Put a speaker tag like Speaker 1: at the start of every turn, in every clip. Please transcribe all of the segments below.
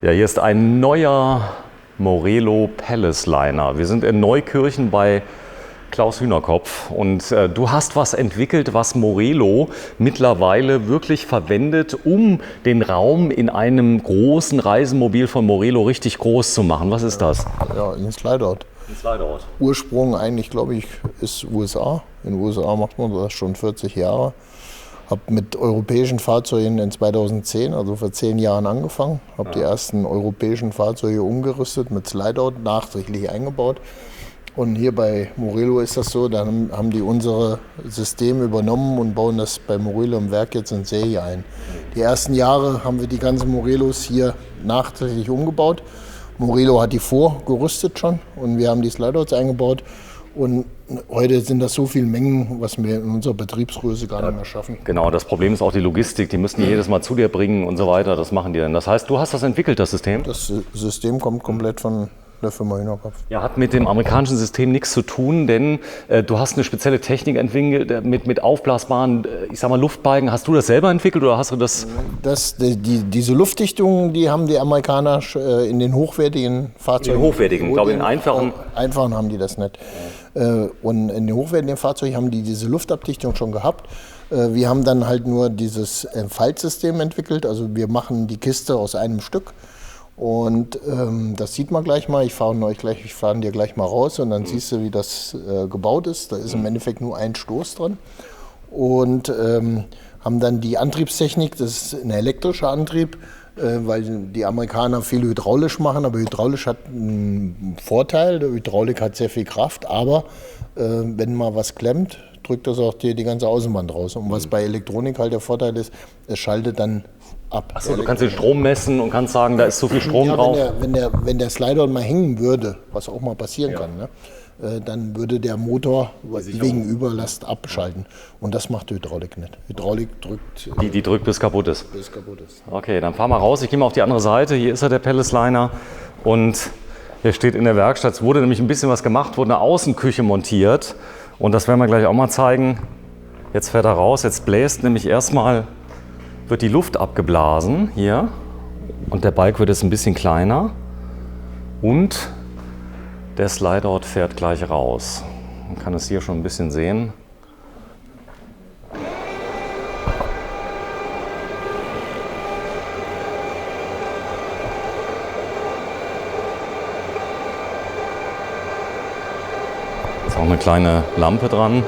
Speaker 1: Ja, hier ist ein neuer Morelo Palace Liner. Wir sind in Neukirchen bei Klaus Hühnerkopf und du hast was entwickelt, was Morelo mittlerweile wirklich verwendet, um den Raum in einem großen Reisemobil von Morelo richtig groß zu machen. Was ist das?
Speaker 2: Ja, ein Slideout.
Speaker 1: Ein Slideout.
Speaker 2: Ursprung eigentlich, glaube ich, ist USA. In den USA macht man das schon 40 Jahre. Habe mit europäischen Fahrzeugen in 2010, also vor 10 Jahren angefangen. Habe die ersten europäischen Fahrzeuge umgerüstet mit Slideout, nachträglich eingebaut. Und hier bei Morelo ist das so, dann haben die unsere Systeme übernommen und bauen das bei Morelo im Werk jetzt in Serie ein. Die ersten Jahre haben wir die ganzen Morelos hier nachträglich umgebaut. Morelo hat die vorgerüstet schon und wir haben die Slideouts eingebaut. Und heute sind das so viele Mengen, was wir in unserer Betriebsgröße gar nicht mehr schaffen.
Speaker 1: Genau, das Problem ist auch die Logistik. Die müssen die jedes Mal zu dir bringen und so weiter. Das machen die dann. Das heißt, du hast das entwickelt, das System?
Speaker 2: Das System kommt komplett von der Firma Hühnerkopf.
Speaker 1: Ja, hat mit dem amerikanischen System nichts zu tun, denn du hast eine spezielle Technik entwickelt mit aufblasbaren, ich sag mal, Luftbalken. Hast du das selber entwickelt oder hast du das?
Speaker 2: Diese Luftdichtung, die haben die Amerikaner in den hochwertigen Fahrzeugen.
Speaker 1: In den hochwertigen, glaube ich, in einfachen.
Speaker 2: Einfachen haben die das nicht. Und in den hochwertigen Fahrzeugen haben die diese Luftabdichtung schon gehabt. Wir haben dann halt nur dieses Faltsystem entwickelt. Also wir machen die Kiste aus einem Stück. Und das sieht man gleich mal. Ich fahre dir gleich mal raus und dann siehst du, wie das gebaut ist. Da ist im Endeffekt nur ein Stoß dran. Und haben dann die Antriebstechnik, das ist ein elektrischer Antrieb, weil die Amerikaner viel hydraulisch machen. Aber hydraulisch hat einen Vorteil. Die Hydraulik hat sehr viel Kraft, aber wenn mal was klemmt, drückt das auch die ganze Außenwand raus. Und was bei Elektronik halt der Vorteil ist, es schaltet dann ab.
Speaker 1: Achso, du kannst den Strom messen und kannst sagen, da ist so viel Strom drauf.
Speaker 2: Wenn der Slideout mal hängen würde, was auch mal passieren kann, ne, dann würde der Motor wegen Überlast abschalten. Und das macht die Hydraulik nicht. Hydraulik drückt...
Speaker 1: Die drückt, bis kaputt ist.
Speaker 2: Bis kaputt ist.
Speaker 1: Okay, dann fahr mal raus. Ich gehe mal auf die andere Seite. Hier ist er, der Palace Liner. Und der steht in der Werkstatt. Es wurde nämlich ein bisschen was gemacht, wurde eine Außenküche montiert. Und das werden wir gleich auch mal zeigen. Jetzt fährt er raus. Jetzt bläst nämlich erstmal, wird die Luft abgeblasen hier. Und der Balk wird jetzt ein bisschen kleiner. Und der Slideout fährt gleich raus. Man kann es hier schon ein bisschen sehen. Ist auch eine kleine Lampe dran.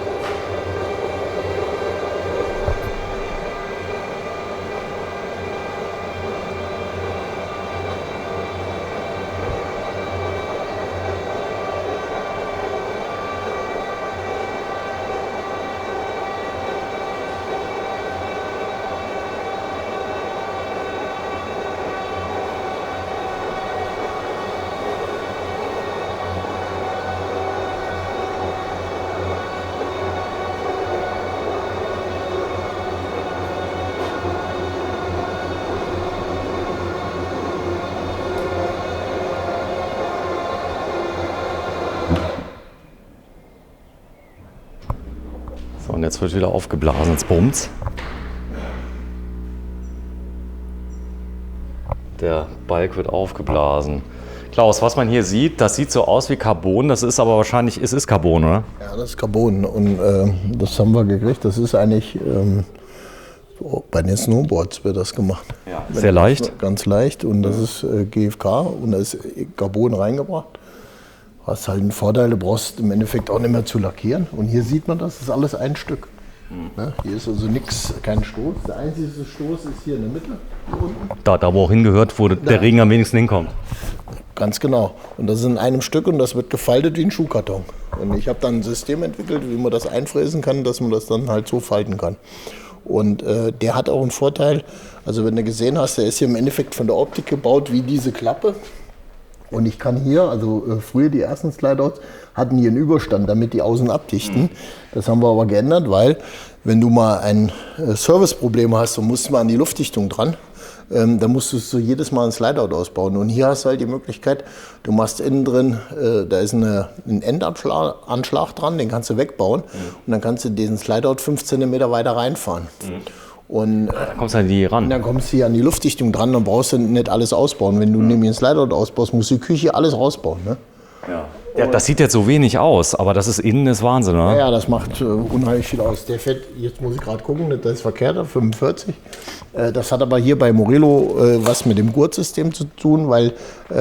Speaker 1: So, und jetzt wird wieder aufgeblasen. Jetzt bummt's. Der Balk wird aufgeblasen. Klaus, was man hier sieht, das sieht so aus wie Carbon. Das ist aber wahrscheinlich, es ist Carbon, oder?
Speaker 2: Ja, das ist Carbon. Und das haben wir gekriegt. Das ist eigentlich, bei den Snowboards wird das gemacht.
Speaker 1: Ja. Sehr leicht.
Speaker 2: Ganz leicht. Und das ist GFK und da ist Carbon reingebracht. Hast halt einen Vorteil, du brauchst im Endeffekt auch nicht mehr zu lackieren. Und hier sieht man das ist alles ein Stück. Ne? Hier ist also nichts, kein Stoß. Der einzige Stoß ist hier in der Mitte. Hier unten.
Speaker 1: Da wo auch hingehört, wo der Regen am wenigsten hinkommt.
Speaker 2: Ganz genau. Und das ist in einem Stück und das wird gefaltet wie ein Schuhkarton. Und ich habe dann ein System entwickelt, wie man das einfräsen kann, dass man das dann halt so falten kann. Und der hat auch einen Vorteil, also wenn du gesehen hast, der ist hier im Endeffekt von der Optik gebaut wie diese Klappe. Und ich kann hier, also früher die ersten Slideouts hatten hier einen Überstand, damit die außen abdichten. Das haben wir aber geändert, weil wenn du mal ein Serviceproblem hast und musst mal an die Luftdichtung dran, dann musst du so jedes Mal ein Slideout ausbauen. Und hier hast du halt die Möglichkeit, du machst innen drin, da ist ein Endanschlag dran, den kannst du wegbauen. Und dann kannst du diesen Slideout 5 cm weiter reinfahren. Und
Speaker 1: da kommst du an die ran.
Speaker 2: dann kommst du hier an die Luftdichtung dran, dann brauchst du nicht alles ausbauen. Wenn du nämlich einen Slideout ausbaust, musst du die Küche alles rausbauen. Ne?
Speaker 1: Ja, das sieht jetzt so wenig aus, aber das ist innen ist Wahnsinn, oder?
Speaker 2: Ja, das macht unheimlich viel aus. Der fährt, jetzt muss ich gerade gucken, das ist verkehrt, 45. Das hat aber hier bei Morelo was mit dem Gurtsystem zu tun, weil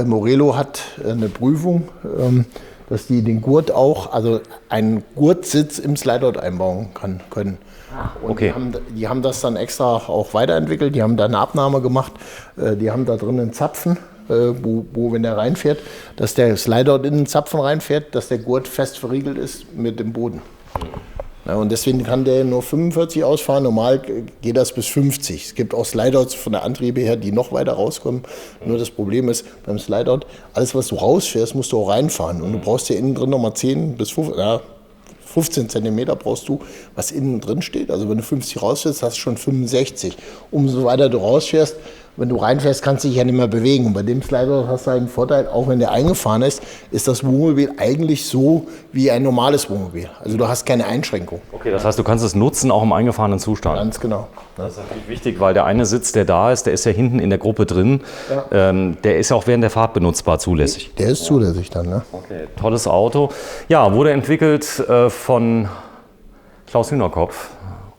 Speaker 2: Morelo hat eine Prüfung, dass die den Gurt auch, also einen Gurtsitz im Slideout einbauen können. Und
Speaker 1: okay.
Speaker 2: Die haben das dann extra auch weiterentwickelt, die haben da eine Abnahme gemacht, die haben da drin einen Zapfen, wo wenn der reinfährt, dass der Slideout in den Zapfen reinfährt, dass der Gurt fest verriegelt ist mit dem Boden. Ja, und deswegen kann der nur 45 ausfahren, normal geht das bis 50. Es gibt auch Slideouts von der Antriebe her, die noch weiter rauskommen. Nur das Problem ist, beim Slideout, alles was du rausfährst, musst du auch reinfahren. Und du brauchst hier innen drin nochmal 10 bis 15 Zentimeter brauchst du, was innen drin steht. Also wenn du 50 rausfährst, hast du schon 65. Umso weiter du rausfährst, wenn du reinfährst, kannst du dich ja nicht mehr bewegen. Und bei dem Slider hast du einen Vorteil, auch wenn der eingefahren ist das Wohnmobil eigentlich so wie ein normales Wohnmobil. Also du hast keine Einschränkung.
Speaker 1: Okay, das heißt, du kannst es nutzen, auch im eingefahrenen Zustand.
Speaker 2: Ganz genau.
Speaker 1: Das ist natürlich wichtig, weil der eine Sitz, der da ist, der ist ja hinten in der Gruppe drin.
Speaker 2: Ja.
Speaker 1: Der ist ja auch während der Fahrt benutzbar zulässig.
Speaker 2: Der ist zulässig dann, ne?
Speaker 1: Okay, tolles Auto. Ja, wurde entwickelt von Klaus Hühnerkopf.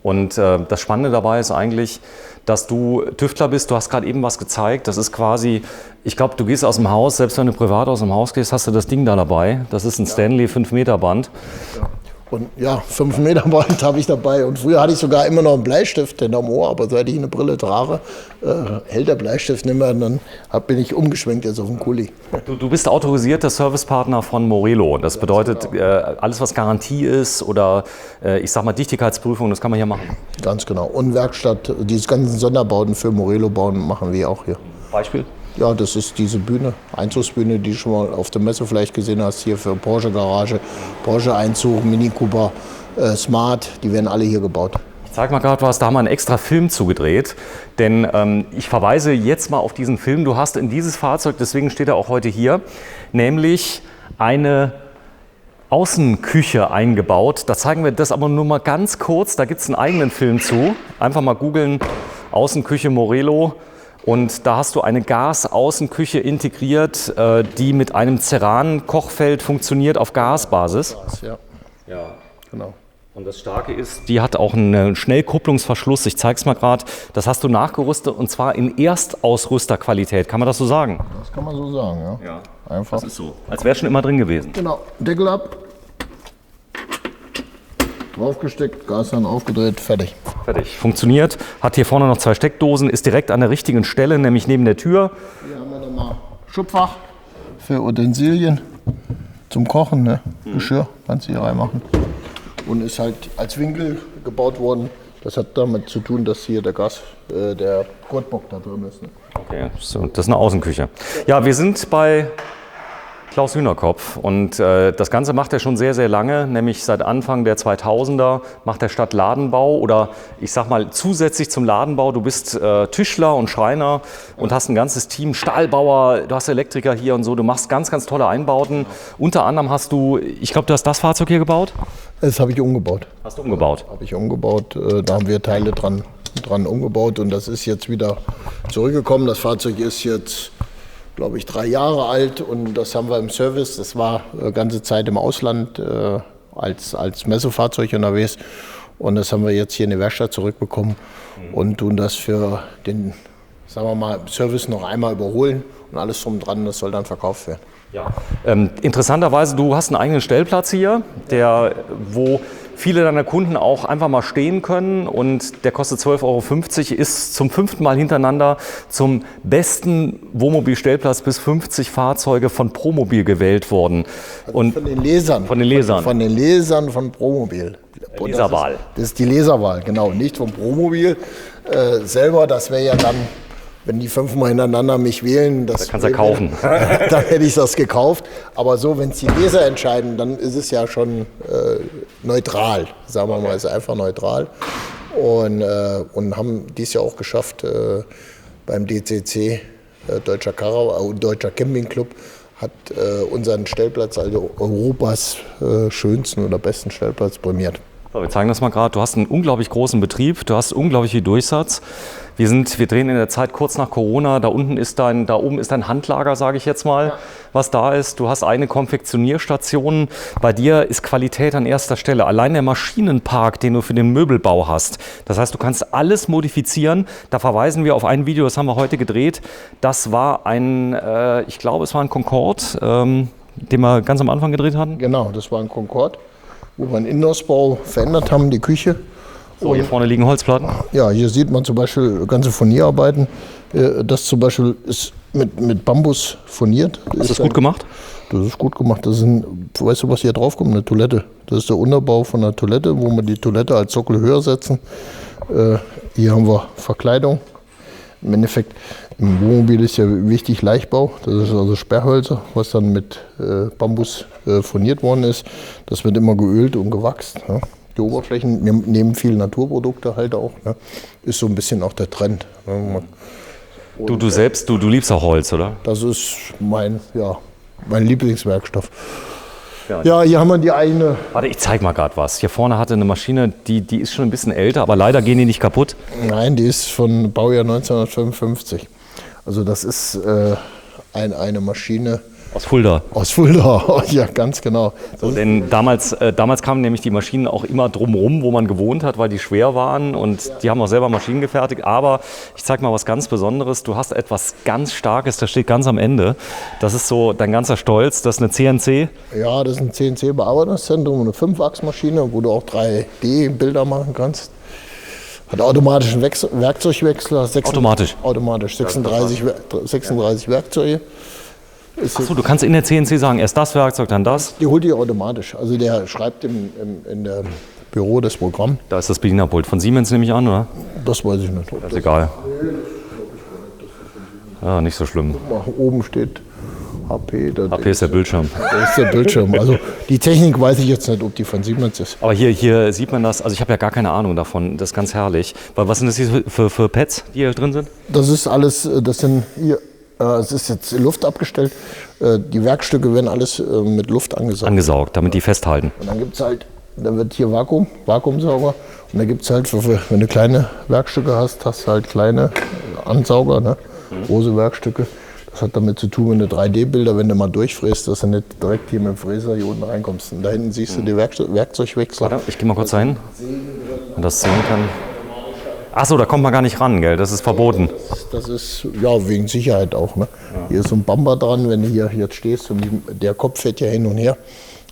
Speaker 1: Und das Spannende dabei ist eigentlich, dass du Tüftler bist. Du hast gerade eben was gezeigt. Das ist quasi, ich glaube, du gehst aus dem Haus, selbst wenn du privat aus dem Haus gehst, hast du das Ding da dabei. Das ist ein Stanley 5-Meter-Band.
Speaker 2: Ja. Und ja, 5 Meter Band habe ich dabei. Und früher hatte ich sogar immer noch einen Bleistift hinterm Ohr, aber seit ich eine Brille trage, hält der Bleistift nicht mehr. Und dann bin ich umgeschwenkt jetzt auf den Kuli.
Speaker 1: Du bist autorisierter Servicepartner von Morelo. Das bedeutet, alles was Garantie ist oder ich sag mal Dichtigkeitsprüfung, das kann man hier machen.
Speaker 2: Ganz genau. Und Werkstatt, diese ganzen Sonderbauten für Morelo bauen, machen wir auch hier.
Speaker 1: Beispiel?
Speaker 2: Ja, das ist diese Bühne, Einzugsbühne, die du schon mal auf der Messe vielleicht gesehen hast, hier für Porsche Garage, Porsche Einzug, Mini Cooper, Smart, die werden alle hier gebaut.
Speaker 1: Ich zeig mal gerade, du hast da mal einen extra Film zugedreht, denn ich verweise jetzt mal auf diesen Film. Du hast in dieses Fahrzeug, deswegen steht er auch heute hier, nämlich eine Außenküche eingebaut. Da zeigen wir das aber nur mal ganz kurz, da gibt es einen eigenen Film zu. Einfach mal googeln, Außenküche Morelo. Und da hast du eine Gasaußenküche integriert, die mit einem Ceran-Kochfeld funktioniert auf Gasbasis.
Speaker 2: Ja, genau.
Speaker 1: Und das Starke ist, die hat auch einen Schnellkupplungsverschluss. Ich zeige es mal gerade. Das hast du nachgerüstet und zwar in Erstausrüsterqualität. Kann man das so sagen?
Speaker 2: Das kann man so sagen, ja. Einfach.
Speaker 1: Das ist so. Als wäre schon immer drin gewesen.
Speaker 2: Genau, Deckel ab, draufgesteckt, Gashahn aufgedreht, fertig.
Speaker 1: Fertig. Funktioniert. Hat hier vorne noch 2 Steckdosen, ist direkt an der richtigen Stelle, nämlich neben der Tür.
Speaker 2: Hier haben wir nochmal Schubfach für Utensilien zum Kochen, ne? Geschirr kannst du hier reinmachen. Und ist halt als Winkel gebaut worden. Das hat damit zu tun, dass hier der Gurtbock da drin ist. Ne?
Speaker 1: Okay, so, das ist eine Außenküche. Ja, wir sind bei Klaus Hühnerkopf und das Ganze macht er schon sehr, sehr lange, nämlich seit Anfang der 2000er macht er statt Ladenbau oder ich sag mal zusätzlich zum Ladenbau, du bist Tischler und Schreiner und hast ein ganzes Team, Stahlbauer, du hast Elektriker hier und so, du machst ganz, ganz tolle Einbauten. Unter anderem hast du, ich glaube, du hast das Fahrzeug hier gebaut?
Speaker 2: Das habe ich umgebaut.
Speaker 1: Hast du umgebaut?
Speaker 2: Habe ich umgebaut, da haben wir Teile dran umgebaut und das ist jetzt wieder zurückgekommen. Das Fahrzeug ist jetzt, glaube ich, 3 Jahre alt und das haben wir im Service. Das war ganze Zeit im Ausland als Messefahrzeug unterwegs und das haben wir jetzt hier in die Werkstatt zurückbekommen und tun das für den, sagen wir mal, Service noch einmal überholen und alles drum dran, das soll dann verkauft werden.
Speaker 1: Ja. Interessanterweise, du hast einen eigenen Stellplatz hier, wo viele deiner Kunden auch einfach mal stehen können und der kostet 12,50 €, ist zum 5. Mal hintereinander zum besten Wohnmobilstellplatz bis 50 Fahrzeuge von Promobil gewählt worden.
Speaker 2: Und von den Lesern.
Speaker 1: Von den Lesern.
Speaker 2: Von den Lesern von Promobil.
Speaker 1: Leserwahl.
Speaker 2: Das ist die Leserwahl, genau. Nicht vom Promobil selber, das wäre ja dann, wenn die 5-mal hintereinander mich wählen, das
Speaker 1: kannst du ja kaufen.
Speaker 2: Dann hätte ich das gekauft. Aber so, wenn es die Leser entscheiden, dann ist es ja schon neutral. Sagen wir mal, ist einfach neutral. Und haben dies ja auch geschafft beim DCC, Deutscher Campingclub, hat unseren Stellplatz, also Europas schönsten oder besten Stellplatz prämiert.
Speaker 1: So, wir zeigen das mal gerade. Du hast einen unglaublich großen Betrieb, du hast unglaublich viel Durchsatz. Wir drehen in der Zeit kurz nach Corona. Da oben ist dein Handlager, sage ich jetzt mal, was da ist. Du hast eine Konfektionierstation. Bei dir ist Qualität an erster Stelle. Allein der Maschinenpark, den du für den Möbelbau hast. Das heißt, du kannst alles modifizieren. Da verweisen wir auf ein Video, das haben wir heute gedreht. Das war ich glaube, es war ein Concorde, den wir ganz am Anfang gedreht hatten.
Speaker 2: Genau, das war ein Concorde, wo wir einen Innenausbau verändert haben, die Küche.
Speaker 1: So, hier vorne liegen Holzplatten.
Speaker 2: Ja, hier sieht man zum Beispiel ganze Furnierarbeiten. Das zum Beispiel ist mit Bambus furniert.
Speaker 1: Ist das gut gemacht?
Speaker 2: Das ist gut gemacht. Weißt du, was hier drauf kommt? Eine Toilette. Das ist der Unterbau von einer Toilette, wo wir die Toilette als Sockel höher setzen. Hier haben wir Verkleidung. Im Endeffekt, im Wohnmobil ist ja wichtig Leichtbau. Das ist also Sperrhölzer, was dann mit Bambus furniert worden ist. Das wird immer geölt und gewachst. Ja. Die Oberflächen, wir nehmen viele Naturprodukte halt auch. Ne? Ist so ein bisschen auch der Trend. Ne?
Speaker 1: Du selbst, du liebst auch Holz, oder?
Speaker 2: Das ist mein Lieblingswerkstoff. Ja, hier haben wir die eine.
Speaker 1: Warte, ich zeig mal gerade was. Hier vorne hatte eine Maschine, die ist schon ein bisschen älter, aber leider gehen die nicht kaputt.
Speaker 2: Nein, die ist von Baujahr 1955. Also das ist eine Maschine.
Speaker 1: Aus Fulda.
Speaker 2: Aus Fulda, ja, ganz genau.
Speaker 1: So, denn damals kamen nämlich die Maschinen auch immer drumherum, wo man gewohnt hat, weil die schwer waren und die haben auch selber Maschinen gefertigt. Aber ich zeige mal was ganz Besonderes. Du hast etwas ganz Starkes, das steht ganz am Ende. Das ist so dein ganzer Stolz. Das ist eine CNC.
Speaker 2: Ja, das ist ein CNC-Bearbeitungszentrum, eine 5-Achs-Maschine, wo du auch 3D-Bilder machen kannst. Hat automatischen Werkzeugwechsler.
Speaker 1: Automatisch?
Speaker 2: Automatisch, 36 Werkzeuge.
Speaker 1: Achso, du kannst in der CNC sagen, erst das Werkzeug, dann das?
Speaker 2: Die holt die automatisch. Also der schreibt in der Büro das Programm.
Speaker 1: Da ist das Bedienerpult von Siemens, nehme ich an, oder?
Speaker 2: Das weiß ich nicht.
Speaker 1: Das ist egal. Ja, nicht so schlimm.
Speaker 2: Guck mal, oben steht HP.
Speaker 1: HP ist der Bildschirm.
Speaker 2: Das ist der Bildschirm. Also die Technik weiß ich jetzt nicht, ob die von Siemens ist.
Speaker 1: Aber hier sieht man das, also ich habe ja gar keine Ahnung davon, das ist ganz herrlich. Weil was sind das hier für Pads, die hier drin sind?
Speaker 2: Das ist alles, das sind hier... Es ist jetzt Luft abgestellt. Die Werkstücke werden alles mit Luft angesaugt.
Speaker 1: Angesaugt, damit die festhalten.
Speaker 2: Und dann gibt es halt, da wird hier Vakuumsauger. Und da gibt es halt, wenn du kleine Werkstücke hast, hast du halt kleine Ansauger, ne? Große Werkstücke. Das hat damit zu tun, wenn du 3D-Bilder, wenn du mal durchfräst, dass du nicht direkt hier mit dem Fräser hier unten reinkommst. Und da hinten siehst du die Werkzeugwechsler.
Speaker 1: Warte, ich gehe mal kurz dahin, wenn man das sehen kann. Achso, da kommt man gar nicht ran, gell? Das ist verboten.
Speaker 2: Das ist, ja, wegen Sicherheit auch. Ne? Ja. Hier ist so ein Bumper dran, wenn du hier jetzt stehst und der Kopf fährt ja hin und her.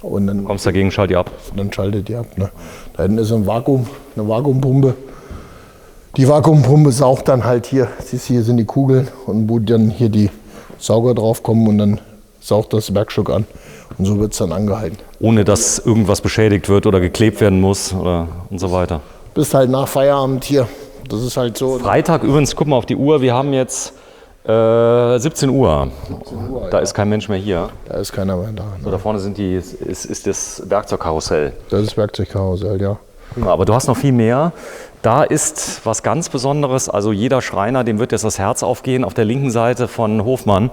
Speaker 2: Und dann
Speaker 1: kommst dagegen, schalt die ab.
Speaker 2: Dann schaltet die ab. Ne? Da hinten ist eine Vakuumpumpe. Die Vakuumpumpe saugt dann halt hier, siehst du, hier sind die Kugeln und wo dann hier die Sauger drauf kommen und dann saugt das Werkstück an. Und so wird es dann angehalten.
Speaker 1: Ohne dass irgendwas beschädigt wird oder geklebt werden muss oder und so weiter.
Speaker 2: Bist halt nach Feierabend hier. Das ist halt so.
Speaker 1: Freitag übrigens, guck mal auf die Uhr, wir haben jetzt 17 Uhr. Da ist kein Mensch mehr hier.
Speaker 2: Da ist keiner mehr da. Ne?
Speaker 1: So, da vorne ist das Werkzeugkarussell.
Speaker 2: Das ist Werkzeugkarussell, ja.
Speaker 1: Aber du hast noch viel mehr. Da ist was ganz Besonderes, also jeder Schreiner, dem wird jetzt das Herz aufgehen, auf der linken Seite von Hofmann.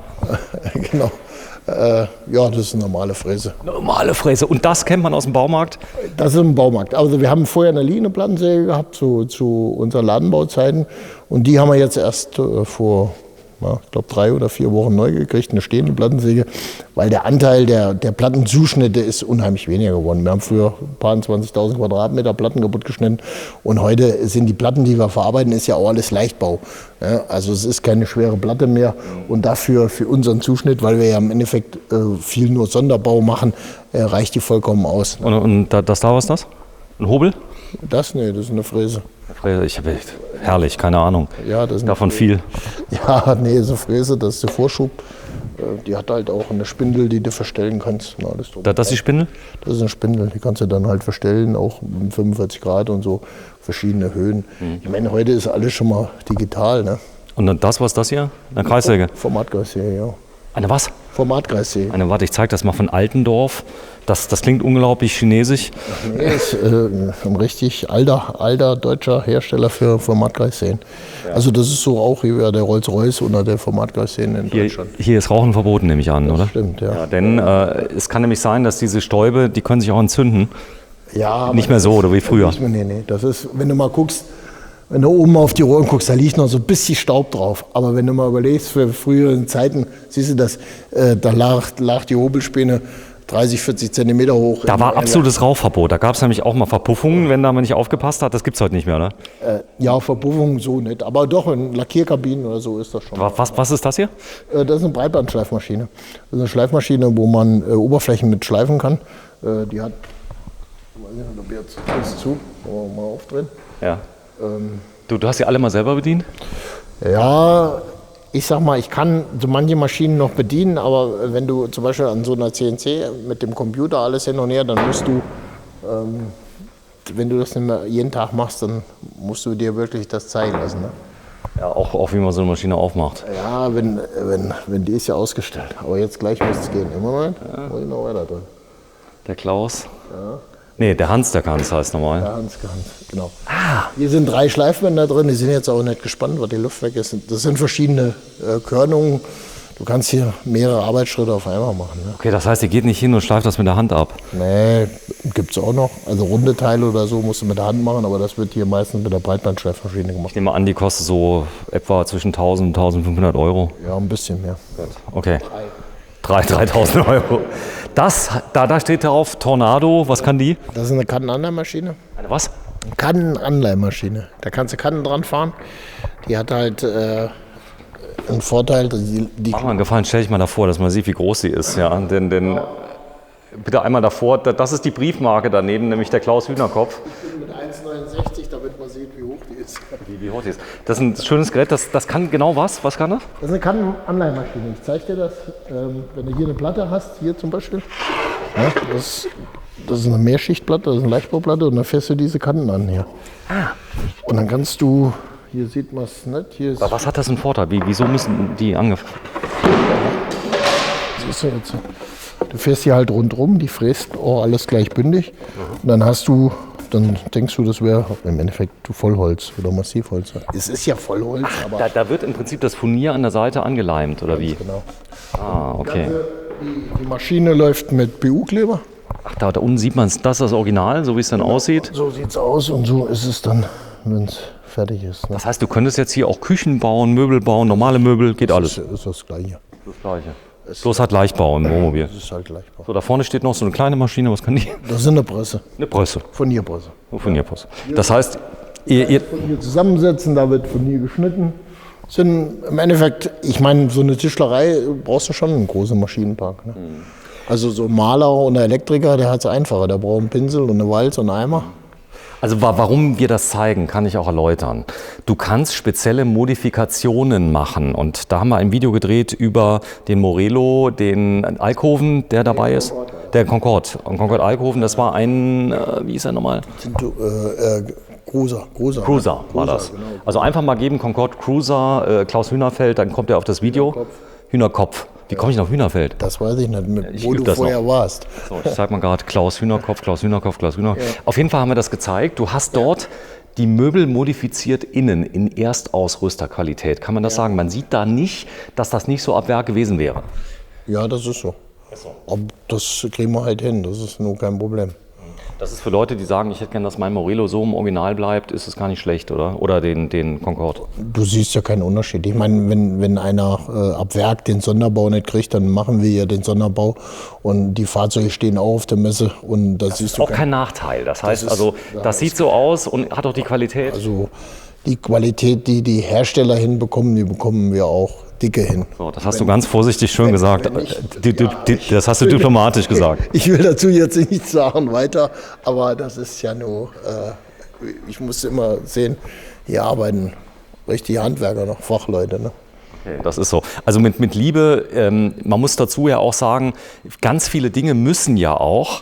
Speaker 2: Genau. Ja, das ist eine normale Fräse.
Speaker 1: Normale Fräse. Und das kennt man aus dem Baumarkt?
Speaker 2: Das ist im Baumarkt. Also wir haben vorher eine Line-Plattensäge gehabt zu unseren Ladenbauzeiten. Und die haben wir jetzt erst vor, ich glaube, 3 oder 4 Wochen neu gekriegt, eine stehende Plattensäge. Weil der Anteil der Plattenzuschnitte ist unheimlich weniger geworden. Wir haben früher ein paar 20.000 Quadratmeter Platten kaputt geschnitten. Und heute sind die Platten, die wir verarbeiten, ist ja auch alles Leichtbau. Ja, also es ist keine schwere Platte mehr. Und dafür für unseren Zuschnitt, weil wir ja im Endeffekt viel nur Sonderbau machen, reicht die vollkommen aus.
Speaker 1: Und das da, was ist das? Ein Hobel?
Speaker 2: Nee, das ist eine Fräse.
Speaker 1: Ich habe herrlich, keine Ahnung.
Speaker 2: Ja, das ist
Speaker 1: davon viel.
Speaker 2: Ja, nee, so Fräse, das ist der Vorschub. Die hat halt auch eine Spindel, die du verstellen kannst.
Speaker 1: Das ist die Spindel?
Speaker 2: Das ist eine Spindel, die kannst du dann halt verstellen, auch mit 45 Grad und so, verschiedene Höhen. Ich meine, heute ist alles schon mal digital. Ne?
Speaker 1: Und dann was ist das hier? Eine Kreissäge?
Speaker 2: Formatkreissäge, ja.
Speaker 1: Eine was?
Speaker 2: Formatkreissäge.
Speaker 1: Warte, ich zeige das mal von Altendorf. Das klingt unglaublich chinesisch.
Speaker 2: Nee, ist ein richtig alter deutscher Hersteller für Formatkreissägen. Ja. Also das ist so auch wie der Rolls-Royce unter der Formatkreissägen in Deutschland.
Speaker 1: Hier ist Rauchen verboten, nehme ich an,
Speaker 2: das
Speaker 1: oder?
Speaker 2: Stimmt, ja.
Speaker 1: Denn es kann nämlich sein, dass diese Stäube, die können sich auch entzünden.
Speaker 2: Ja,
Speaker 1: nicht mehr so oder wie früher.
Speaker 2: Nee. Das ist, wenn du mal guckst, wenn du oben auf die Rohren guckst, da liegt noch so ein bisschen Staub drauf. Aber wenn du mal überlegst, für frühere Zeiten, siehst du das, da lag die Hobelspäne 30, 40 Zentimeter hoch.
Speaker 1: Da war absolutes Rauchverbot. Da gab es nämlich auch mal Verpuffungen, wenn da man nicht aufgepasst hat. Das gibt es heute nicht mehr, oder?
Speaker 2: Ja, Verpuffungen so nicht. Aber doch, in Lackierkabinen oder so ist das schon.
Speaker 1: Was ist das hier?
Speaker 2: Das ist eine Breitbandschleifmaschine. Das ist eine Schleifmaschine, wo man Oberflächen mit schleifen kann. Die hat, ich weiß nicht, ob jetzt ist zu, wollen wir mal aufdrehen.
Speaker 1: Ja. Du hast die alle mal selber bedient?
Speaker 2: Ja, ich sag mal, ich kann so manche Maschinen noch bedienen, aber wenn du zum Beispiel an so einer CNC mit dem Computer alles hin und her, dann musst du, wenn du das nicht mehr jeden Tag machst, dann musst du dir wirklich das zeigen lassen. Ne?
Speaker 1: Ja, auch wie man so eine Maschine aufmacht.
Speaker 2: Ja, wenn die ist ja ausgestellt. Aber jetzt gleich muss es gehen. Im Moment muss ich noch weiter drin.
Speaker 1: Der Klaus? Ja. Nee, der Hans, der kann es heißt normal.
Speaker 2: Der Hans, genau. Hier sind 3 Schleifbänder drin, die sind jetzt auch nicht gespannt, weil die Luft weg ist. Das sind verschiedene Körnungen. Du kannst hier mehrere Arbeitsschritte auf einmal machen. Ne?
Speaker 1: Okay, das heißt, ihr geht nicht hin und schleift das mit der Hand ab?
Speaker 2: Nee, gibt es auch noch. Also runde Teile oder so musst du mit der Hand machen, aber das wird hier meistens mit der Breitbandschleifmaschine gemacht.
Speaker 1: Ich nehme an, die kostet so etwa zwischen 1.000 und 1.500 Euro.
Speaker 2: Ja, ein bisschen mehr.
Speaker 1: Okay. 3.000 Euro. Da steht drauf Tornado. Was kann die?
Speaker 2: Das ist eine Kannenanleihmaschine.
Speaker 1: Eine was?
Speaker 2: Kannenanleihmaschine. Da kannst du Kannen dran fahren. Die hat halt einen Vorteil.
Speaker 1: Mach mal einen Gefallen, stell dich mal davor, dass man sieht, wie groß sie ist. Ja? Denn bitte einmal davor, das ist die Briefmarke daneben, nämlich der Klaus Hühnerkopf.
Speaker 2: Mit 1,69, damit man sieht, wie hoch die ist.
Speaker 1: Wie hoch die ist. Das ist ein schönes Gerät, das kann genau was? Was kann das?
Speaker 2: Das ist eine Kannenanleihmaschine. Ich zeige dir das, wenn du hier eine Platte hast, hier zum Beispiel. Ja, das ist eine Mehrschichtplatte, das ist eine Leichtbauplatte und dann fährst du diese Kanten an hier. Und dann kannst du, hier sieht man es nicht. Hier ist,
Speaker 1: aber was hat das einen Vorteil? Wieso müssen die angefangen?
Speaker 2: Siehst du jetzt? Du fährst hier halt rundrum, die fräst alles gleich bündig. Und dann denkst du, das wäre im Endeffekt Vollholz oder Massivholz. Es ist ja Vollholz, aber...
Speaker 1: Da wird im Prinzip das Furnier an der Seite angeleimt, oder wie?
Speaker 2: Genau.
Speaker 1: Okay.
Speaker 2: Die Maschine läuft mit BU-Kleber.
Speaker 1: Ach, da unten sieht man es, das ist das Original, so wie es dann aussieht?
Speaker 2: So sieht es aus und so ist es dann, wenn es fertig ist. Ne?
Speaker 1: Das heißt, du könntest jetzt hier auch Küchen bauen, Möbel bauen, normale Möbel, geht alles?
Speaker 2: Das ist das Gleiche.
Speaker 1: Das Gleiche. Bloß hat Leichtbau im Wohnmobil.
Speaker 2: Das ist halt Leichtbau.
Speaker 1: So, da vorne steht noch so eine kleine Maschine, was kann die?
Speaker 2: Das ist eine Presse.
Speaker 1: Eine Presse.
Speaker 2: Furnierpresse.
Speaker 1: Furnierpresse. Das heißt, ihr
Speaker 2: Furnier zusammensetzen, da wird Furnier geschnitten. Sind im Endeffekt, ich meine, so eine Tischlerei brauchst du schon einen großen Maschinenpark. Ne? Also so ein Maler und ein Elektriker, der hat es einfacher. Der braucht einen Pinsel und eine Walz und einen Eimer.
Speaker 1: Also warum wir das zeigen, kann ich auch erläutern. Du kannst spezielle Modifikationen machen und da haben wir ein Video gedreht über den Morelo, den Alkoven, der dabei ist. Der Concorde. Und Concorde Alkoven, das war ein, wie hieß er nochmal?
Speaker 2: Cruiser
Speaker 1: War das.
Speaker 2: Genau.
Speaker 1: Also einfach mal geben, Concorde Cruiser, Klaus Hühnerfeld, dann kommt er auf das Video. Hühnerkopf. Wie komme ich nach Hühnerfeld?
Speaker 2: Das weiß ich nicht, wo du vorher warst.
Speaker 1: So, ich sag mal gerade Klaus Hühnerkopf. Ja. Auf jeden Fall haben wir das gezeigt. Du hast dort die Möbel modifiziert innen in Erstausrüsterqualität. Kann man das sagen? Man sieht da nicht, dass das nicht so ab Werk gewesen wäre.
Speaker 2: Ja, das ist so. Aber das kriegen wir halt hin, das ist nur kein Problem.
Speaker 1: Das ist für Leute, die sagen, ich hätte gerne, dass mein Morelo so im Original bleibt, ist es gar nicht schlecht, oder? Oder den Concorde.
Speaker 2: Du siehst ja keinen Unterschied. Ich meine, wenn einer ab Werk den Sonderbau nicht kriegt, dann machen wir ja den Sonderbau und die Fahrzeuge stehen auch auf der Messe. Und das
Speaker 1: ist auch kein Nachteil. Das heißt, das sieht so aus und hat auch die Qualität.
Speaker 2: Also die Qualität, die die Hersteller hinbekommen, die bekommen wir auch dicke hin.
Speaker 1: So, das hast du ganz vorsichtig schön gesagt. Das hast du diplomatisch gesagt.
Speaker 2: Ich will dazu jetzt nichts sagen weiter, aber das ist ja nur, ich muss immer sehen, hier arbeiten richtige Handwerker noch, Fachleute. Ne?
Speaker 1: Okay, das ist so. Also mit Liebe, man muss dazu ja auch sagen, ganz viele Dinge müssen ja auch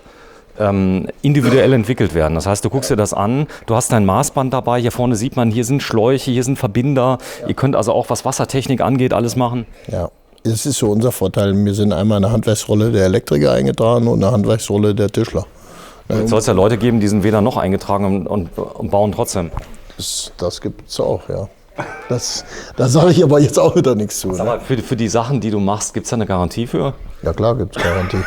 Speaker 1: individuell entwickelt werden. Das heißt, du guckst dir das an, du hast dein Maßband dabei, hier vorne sieht man, hier sind Schläuche, hier sind Verbinder. Ja. Ihr könnt also auch, was Wassertechnik angeht, alles machen.
Speaker 2: Ja, das ist so unser Vorteil. Wir sind einmal eine Handwerksrolle der Elektriker eingetragen und eine Handwerksrolle der Tischler.
Speaker 1: Jetzt soll es ja Leute geben, die sind weder noch eingetragen und bauen trotzdem.
Speaker 2: Das gibt es auch, ja. Da sage ich aber jetzt auch wieder nichts zu. Ne?
Speaker 1: Aber für die Sachen, die du machst, gibt es da eine Garantie für?
Speaker 2: Ja klar, gibt es Garantie.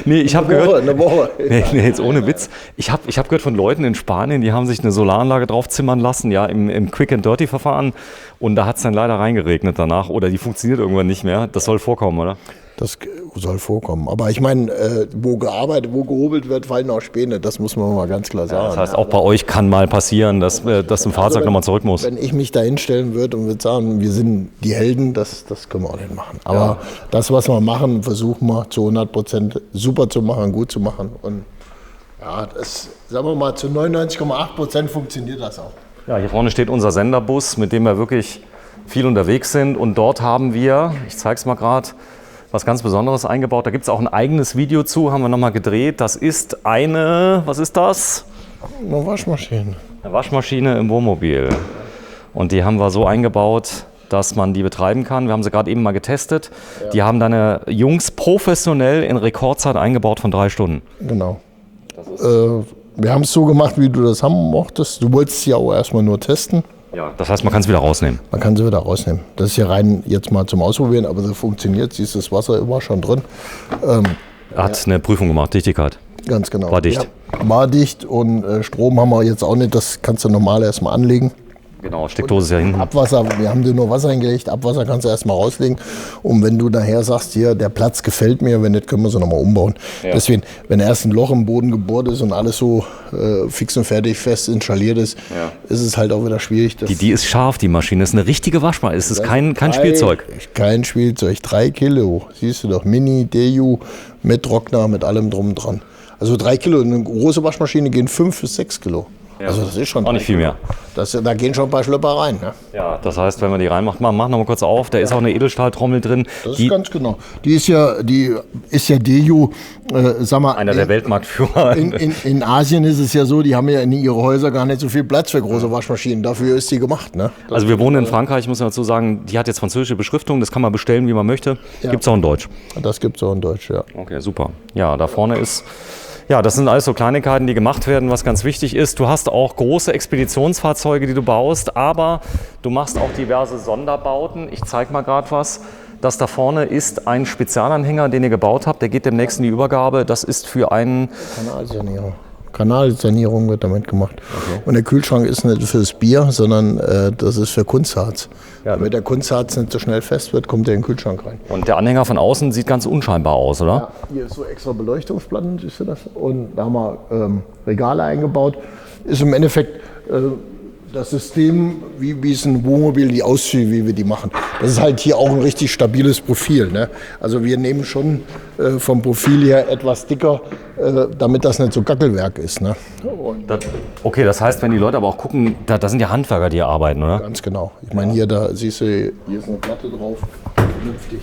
Speaker 1: Nee, ich habe gehört.
Speaker 2: Eine Woche.
Speaker 1: Nee, jetzt ohne Witz. Ich hab gehört von Leuten in Spanien, die haben sich eine Solaranlage draufzimmern lassen, ja, im Quick-and-Dirty-Verfahren. Und da hat es dann leider reingeregnet danach. Oder die funktioniert irgendwann nicht mehr. Das soll vorkommen, oder?
Speaker 2: Das soll vorkommen. Aber ich meine, wo gehobelt wird, fallen auch Späne. Das muss man mal ganz klar sagen.
Speaker 1: Das heißt, auch bei euch kann mal passieren, dass ein Fahrzeug nochmal zurück muss.
Speaker 2: Wenn ich mich da hinstellen würde und würde sagen, wir sind die Helden, das können wir auch nicht machen. Aber das, was wir machen, versuchen wir zu 100% super zu machen, gut zu machen. Und ja, das, sagen wir mal, zu 99,8% funktioniert das auch.
Speaker 1: Ja, hier vorne steht unser Senderbus, mit dem wir wirklich viel unterwegs sind. Und dort haben wir, ich zeige es mal gerade, was ganz Besonderes eingebaut. Da gibt es auch ein eigenes Video zu, haben wir nochmal gedreht. Das ist was ist das?
Speaker 2: Eine Waschmaschine.
Speaker 1: Eine Waschmaschine im Wohnmobil. Und die haben wir so eingebaut, dass man die betreiben kann. Wir haben sie gerade eben mal getestet. Ja. Die haben deine Jungs professionell in Rekordzeit eingebaut von 3 Stunden.
Speaker 2: Genau. Wir haben es so gemacht, wie du das haben mochtest. Du wolltest sie ja auch erstmal nur testen.
Speaker 1: Ja, das heißt, man kann es wieder rausnehmen.
Speaker 2: Man kann sie wieder rausnehmen. Das ist ja rein jetzt mal zum Ausprobieren, aber so funktioniert. Siehst du, das Wasser immer schon drin.
Speaker 1: Hat eine Prüfung gemacht, Dichtigkeit.
Speaker 2: Ganz genau.
Speaker 1: War dicht.
Speaker 2: Ja, war dicht und Strom haben wir jetzt auch nicht. Das kannst du normal erstmal anlegen.
Speaker 1: Genau, Steckdose ist ja hinten.
Speaker 2: Abwasser, wir haben dir nur Wasser hingelegt. Abwasser kannst du erstmal rauslegen. Und wenn du nachher sagst, hier, der Platz gefällt mir, wenn nicht, können wir sie nochmal umbauen. Ja. Deswegen, wenn erst ein Loch im Boden gebohrt ist und alles so fix und fertig fest installiert ist, ist es halt auch wieder schwierig.
Speaker 1: Die ist scharf, die Maschine. Das ist eine richtige Waschmaschine. Es ist kein Spielzeug.
Speaker 2: Kein Spielzeug. 3 Kilo. Siehst du doch, Mini, DU, mit Trockner, mit allem drum und dran. Also 3 Kilo. Eine große Waschmaschine gehen 5 bis 6 Kilo.
Speaker 1: Ja.
Speaker 2: Also das ist schon
Speaker 1: auch nicht viel mehr.
Speaker 2: Da gehen schon ein paar Schlöpper rein. Ne?
Speaker 1: Ja, das heißt, wenn wir die reinmachen, mach noch mal kurz auf, da ist auch eine Edelstahltrommel drin.
Speaker 2: Das ist ganz genau. Die ist ja DU, sag mal.
Speaker 1: Einer der Weltmarktführer.
Speaker 2: In Asien ist es ja so, die haben ja in ihre Häuser gar nicht so viel Platz für große Waschmaschinen. Dafür ist sie gemacht. Ne?
Speaker 1: Also wir wohnen in Frankreich, muss man dazu sagen, die hat jetzt französische Beschriftung, das kann man bestellen, wie man möchte. Ja. Gibt es auch in Deutsch.
Speaker 2: Das gibt es auch in Deutsch, ja.
Speaker 1: Okay, super. Ja, da vorne ist... Ja, das sind alles so Kleinigkeiten, die gemacht werden, was ganz wichtig ist. Du hast auch große Expeditionsfahrzeuge, die du baust, aber du machst auch diverse Sonderbauten. Ich zeige mal gerade was. Das da vorne ist ein Spezialanhänger, den ihr gebaut habt. Der geht demnächst in die Übergabe. Das ist für einen...
Speaker 2: Kanalsanierung wird damit gemacht. Okay. Und der Kühlschrank ist nicht für das Bier, sondern das ist für Kunstharz. Ja. Damit der Kunstharz nicht so schnell fest wird, kommt der in den Kühlschrank rein.
Speaker 1: Und der Anhänger von außen sieht ganz unscheinbar aus, oder?
Speaker 2: Ja, hier ist so extra Beleuchtungsplatten, siehst du das? Und da haben wir Regale eingebaut. Ist im Endeffekt das System, wie es ein Wohnmobil, die Auszüge, wie wir die machen. Das ist halt hier auch ein richtig stabiles Profil. Ne? Also wir nehmen schon vom Profil her etwas dicker, damit das nicht so Gackelwerk ist. Ne?
Speaker 1: Okay, das heißt, wenn die Leute aber auch gucken, da sind ja Handwerker, die hier arbeiten, oder?
Speaker 2: Ganz genau. Ich meine, hier, da siehst du, hier ist eine Platte drauf, vernünftig.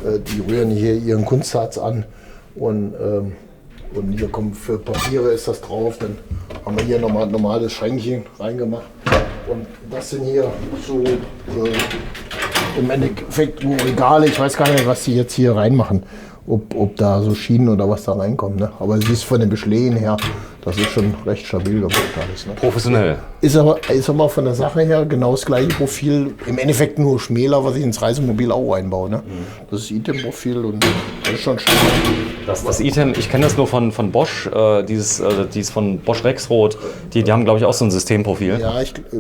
Speaker 2: Die rühren hier ihren Kunstharz an und hier kommt für Papiere ist das drauf. Dann haben wir hier nochmal ein normales Schränkchen reingemacht. Und das sind hier so im Endeffekt Regale. Ich weiß gar nicht, was die jetzt hier reinmachen. Ob da so Schienen oder was da reinkommt. Ne? Aber es ist von den Beschlägen her, das ist schon recht stabil gemacht alles. Ne?
Speaker 1: Professionell.
Speaker 2: Ist aber von der Sache her genau das gleiche Profil. Im Endeffekt nur Schmäler, was ich ins Reisemobil auch einbaue. Ne? Das ist Item-Profil und das ist schon stark.
Speaker 1: Das Item, ich kenne das nur von Bosch, dieses von Bosch Rexroth. Die haben, glaube ich, auch so ein Systemprofil.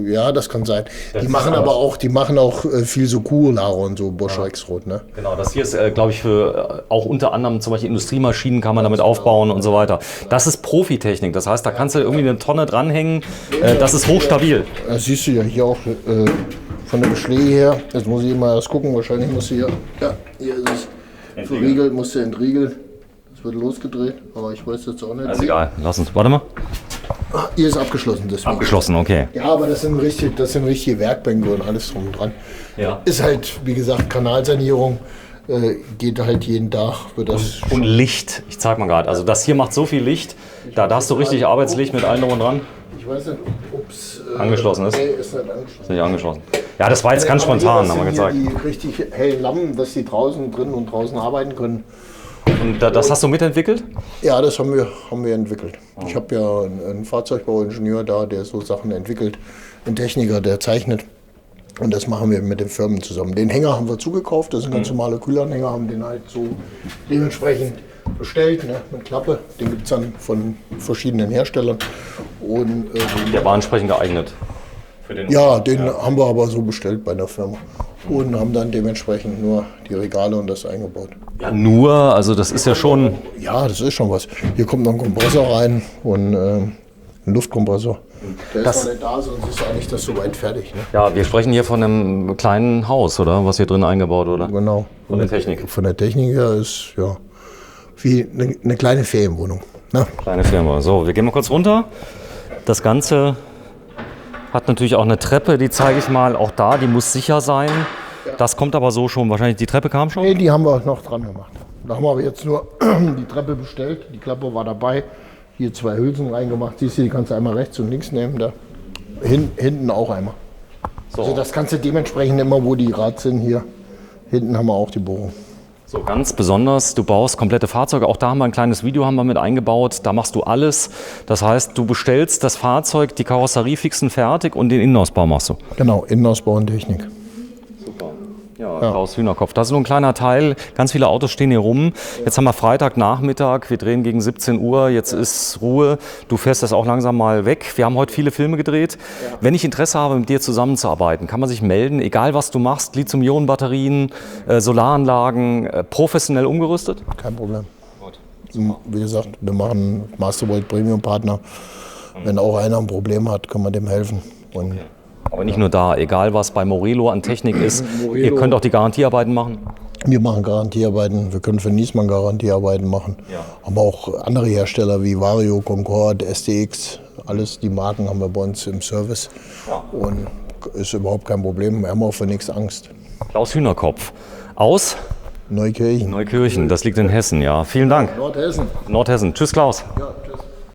Speaker 2: Ja, das kann sein. Die machen auch viel so Kuolare und so, Bosch Rexroth. Ne?
Speaker 1: Genau, das hier ist, glaube ich, für auch unter anderem zum Beispiel Industriemaschinen kann man damit aufbauen und so weiter. Das ist Profitechnik, das heißt, da kannst du irgendwie eine Tonne dranhängen, das ist hochstabil.
Speaker 2: Das siehst du ja hier auch von der Beschläge her. Jetzt muss ich mal erst gucken, wahrscheinlich musst du hier ist es verriegelt, musst du entriegeln. Das wird losgedreht, aber ich weiß jetzt auch nicht.
Speaker 1: Also egal, lass uns, warte mal.
Speaker 2: Hier ist abgeschlossen, deswegen.
Speaker 1: Abgeschlossen, okay.
Speaker 2: Ja, aber das sind richtige Werkbänke und alles drum und dran. Ja. Ist halt, wie gesagt, Kanalsanierung. Geht halt jeden Tag.
Speaker 1: Und Licht, ich zeig mal gerade. Also das hier macht so viel Licht, da hast du richtig Arbeitslicht mit allem drum und dran.
Speaker 2: Ich weiß nicht, ob es
Speaker 1: angeschlossen ist.
Speaker 2: Nee, ist nicht angeschlossen.
Speaker 1: Ist nicht angeschlossen. Ja, das war jetzt ganz spontan, haben wir gezeigt.
Speaker 2: Die richtig hellen Lampen, dass die draußen drin und draußen arbeiten können.
Speaker 1: Und das hast du mitentwickelt?
Speaker 2: Ja, das haben wir entwickelt. Oh. Ich habe ja einen Fahrzeugbauingenieur da, der so Sachen entwickelt. Ein Techniker, der zeichnet. Und das machen wir mit den Firmen zusammen. Den Hänger haben wir zugekauft, das sind ganz normale Kühlanhänger, haben den halt so dementsprechend bestellt, ne, mit Klappe. Den gibt es dann von verschiedenen Herstellern. Und,
Speaker 1: Der war entsprechend geeignet für den
Speaker 2: ja, den haben wir aber so bestellt bei der Firma. Und haben dann dementsprechend nur die Regale und das eingebaut.
Speaker 1: Ja, nur, also das ist ja schon...
Speaker 2: Ja, das ist schon was. Hier kommt noch ein Kompressor rein und ein Luftkompressor. Der ist noch nicht da, sonst ist eigentlich das soweit fertig. Ne?
Speaker 1: Ja, wir sprechen hier von einem kleinen Haus, oder? Was hier drin eingebaut, oder?
Speaker 2: Genau.
Speaker 1: Von der Technik.
Speaker 2: Von der Technik her ist ja wie eine kleine Ferienwohnung. Ne?
Speaker 1: Kleine Firma. So, wir gehen mal kurz runter. Das Ganze hat natürlich auch eine Treppe, die zeige ich mal. Auch da, die muss sicher sein. Das kommt aber so schon. Wahrscheinlich die Treppe kam schon?
Speaker 2: Nee, die haben wir noch dran gemacht. Da haben wir aber jetzt nur die Treppe bestellt. Die Klappe war dabei. Hier 2 Hülsen reingemacht. Siehst du, die kannst du einmal rechts und links nehmen. Da. Hinten auch einmal.
Speaker 1: So.
Speaker 2: Also das kannst du dementsprechend immer, wo die Rad sind, hier. Hinten haben wir auch die Bohrung.
Speaker 1: So, ganz besonders, du baust komplette Fahrzeuge. Auch da haben wir ein kleines Video haben wir mit eingebaut. Da machst du alles. Das heißt, du bestellst das Fahrzeug, die Karosserie fixen fertig und den Innenausbau machst du.
Speaker 2: Genau, Innenausbau und Technik.
Speaker 1: Super. Ja, Klaus Hühnerkopf. Das ist nur ein kleiner Teil. Ganz viele Autos stehen hier rum. Jetzt haben wir Freitagnachmittag. Wir drehen gegen 17 Uhr. Jetzt ist Ruhe. Du fährst das auch langsam mal weg. Wir haben heute viele Filme gedreht. Ja. Wenn ich Interesse habe, mit dir zusammenzuarbeiten, kann man sich melden. Egal, was du machst. Lithium-Ionen-Batterien, Solaranlagen, professionell umgerüstet?
Speaker 2: Kein Problem. Gut. Wie gesagt, wir machen Mastervolt Premium-Partner. Wenn auch einer ein Problem hat, können wir dem helfen. Und
Speaker 1: okay. Aber nicht nur da, egal was bei Morelo an Technik ist, ihr könnt auch die Garantiearbeiten machen?
Speaker 2: Wir machen Garantiearbeiten, wir können für Niesmann Garantiearbeiten machen. Ja. Aber auch andere Hersteller wie Vario, Concorde, STX, alles die Marken haben wir bei uns im Service. Ja. Und ist überhaupt kein Problem, wir haben auch für nichts Angst.
Speaker 1: Klaus Hühnerkopf aus?
Speaker 2: Neukirchen.
Speaker 1: Neukirchen, das liegt in Hessen, ja. Vielen Dank.
Speaker 2: Nordhessen.
Speaker 1: Nordhessen. Tschüss, Klaus.
Speaker 2: Ja, tschüss.